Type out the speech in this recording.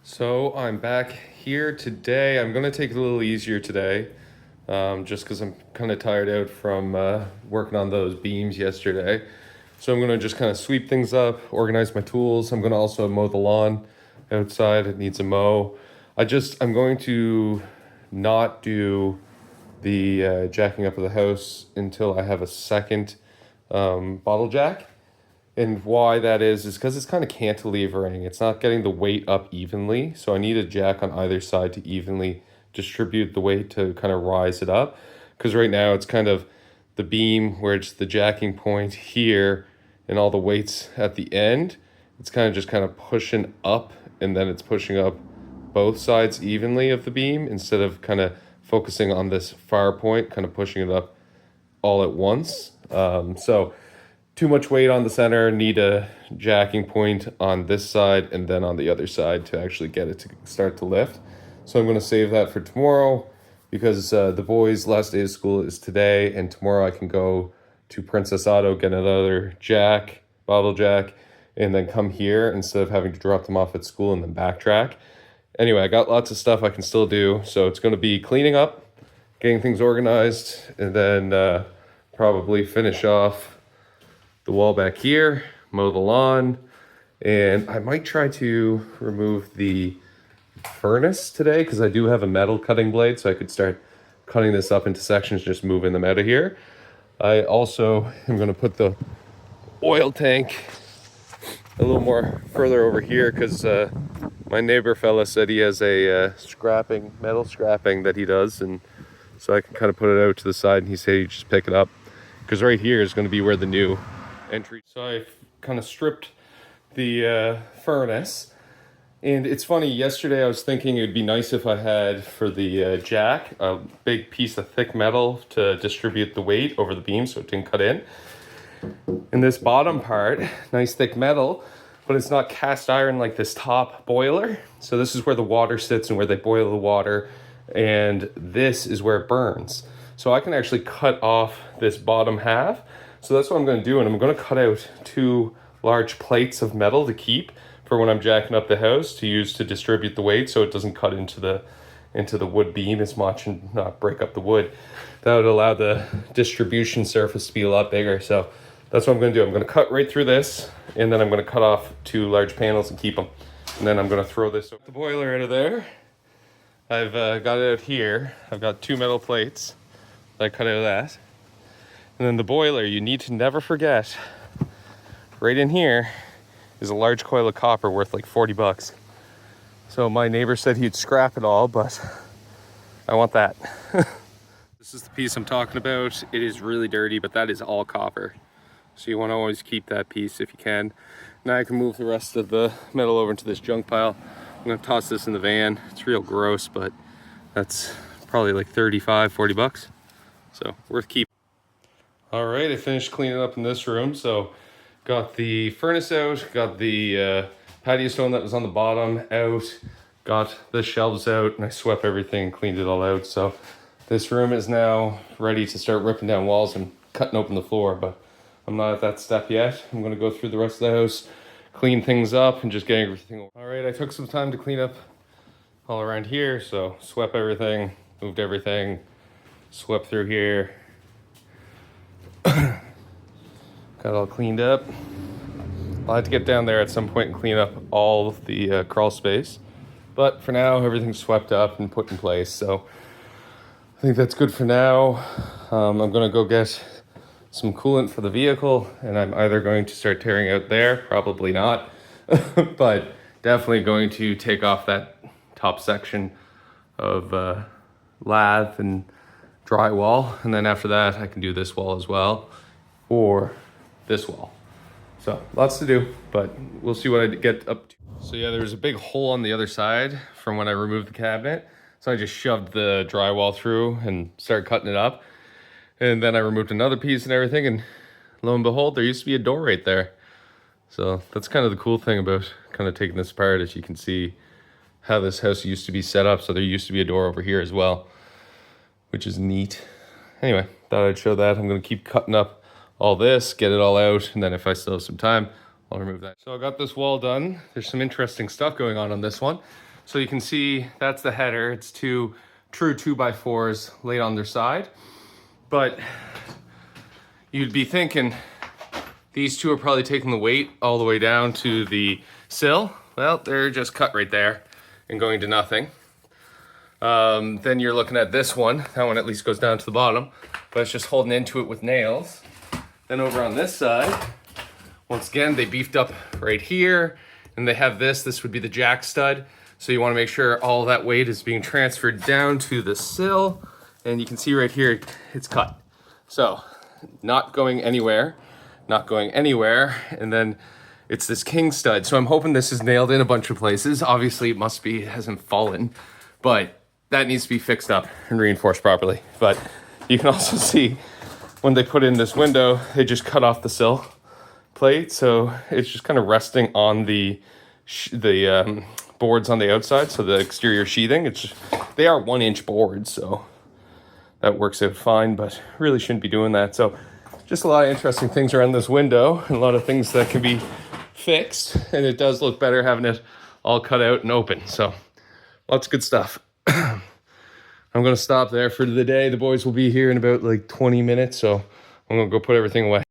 So I'm back here today. I'm gonna take it a little easier today, just because I'm kind of tired out from working on those beams yesterday. So I'm gonna just kind of sweep things up, organize my tools. I'm gonna also mow the lawn outside. It needs a mow. I'm going to not do the jacking up of the house until I have a second bottle jack. And why that is because it's kind of cantilevering. It's not getting the weight up evenly. So I need a jack on either side to evenly distribute the weight to kind of rise it up. Because right now it's kind of the beam where it's the jacking point here and all the weights at the end. It's kind of pushing up, and then it's pushing up both sides evenly of the beam instead of kind of focusing on this far point, kind of pushing it up all at once. So too much weight on the center, need a jacking point on this side and then on the other side to actually get it to start to lift. So I'm going to save that for tomorrow because the boys' last day of school is today, and tomorrow I can go to Princess Auto, get another jack, bottle jack, and then come here instead of having to drop them off at school and then backtrack. Anyway, I got lots of stuff I can still do, so it's going to be cleaning up, getting things organized, and then probably finish off the wall back here, mow the lawn, and I might try to remove the furnace today because I do have a metal cutting blade, so I could start cutting this up into sections, just moving them out of here. I also am going to put the oil tank a little more further over here because my neighbor fella said he has a metal scrapping that he does, and so I can kind of put it out to the side, and he said you just pick it up because right here is going to be where the new entry. So I kind of stripped the furnace, and it's funny, yesterday I was thinking it would be nice if I had for the jack a big piece of thick metal to distribute the weight over the beam so it didn't cut in. And this bottom part, nice thick metal, but it's not cast iron like this top boiler. So this is where the water sits and where they boil the water, and this is where it burns. So I can actually cut off this bottom half. So that's what I'm going to do, and I'm going to cut out 2 large plates of metal to keep for when I'm jacking up the house to use to distribute the weight so it doesn't cut into the wood beam as much and not break up the wood. That would allow the distribution surface to be a lot bigger. So that's what I'm going to do. I'm going to cut right through this, and then I'm going to cut off 2 large panels and keep them. And then I'm going to throw the boiler out of there. I've got it out here. I've got 2 metal plates that I cut out of that. And then the boiler, you need to never forget, right in here is a large coil of copper worth like 40 bucks. So my neighbor said he'd scrap it all, but I want that. This is the piece I'm talking about. It is really dirty, but that is all copper. So you want to always keep that piece if you can. Now I can move the rest of the metal over into this junk pile. I'm going to toss this in the van. It's real gross, but that's probably like 35, 40 bucks. So worth keeping. All right, I finished cleaning up in this room. So got the furnace out, got the patio stone that was on the bottom out, got the shelves out, and I swept everything, cleaned it all out. So this room is now ready to start ripping down walls and cutting open the floor, but I'm not at that step yet. I'm gonna go through the rest of the house, clean things up, and just get everything over. All right, I took some time to clean up all around here. So swept everything, moved everything, swept through here. Got it all cleaned up. I'll have to get down there at some point and clean up all of the crawl space. But for now, everything's swept up and put in place. So I think that's good for now. I'm going to go get some coolant for the vehicle, and I'm either going to start tearing out there, probably not, but definitely going to take off that top section of lath and drywall. And then after that, I can do this wall as well, or this wall. So lots to do, but we'll see what I get up to. So yeah, there was a big hole on the other side from when I removed the cabinet. So I just shoved the drywall through and started cutting it up. And then I removed another piece and everything, and lo and behold, there used to be a door right there. So that's kind of the cool thing about kind of taking this apart, as you can see how this house used to be set up. So there used to be a door over here as well, which is neat. Anyway, thought I'd show that. I'm gonna keep cutting up all this, get it all out, and then if I still have some time, I'll remove that. So I got this wall done. There's some interesting stuff going on this one. So you can see that's the header. It's two true 2x4s laid on their side. But you'd be thinking these two are probably taking the weight all the way down to the sill. Well, they're just cut right there and going to nothing. Then you're looking at this one. That one at least goes down to the bottom, but it's just holding into it with nails. Then over on this side, once again, they beefed up right here, and they have this. This would be the jack stud. So you want to make sure all that weight is being transferred down to the sill. And you can see right here, it's cut. So not going anywhere, not going anywhere. And then it's this king stud. So I'm hoping this is nailed in a bunch of places. Obviously it must be, it hasn't fallen, but that needs to be fixed up and reinforced properly. But you can also see when they put in this window, they just cut off the sill plate. So it's just kind of resting on the boards on the outside. So the exterior sheathing, they are 1-inch boards. So that works out fine, but really shouldn't be doing that. So just a lot of interesting things around this window and a lot of things that can be fixed. And it does look better having it all cut out and open. So lots of good stuff. I'm going to stop there for the day. The boys will be here in about like 20 minutes. So I'm going to go put everything away.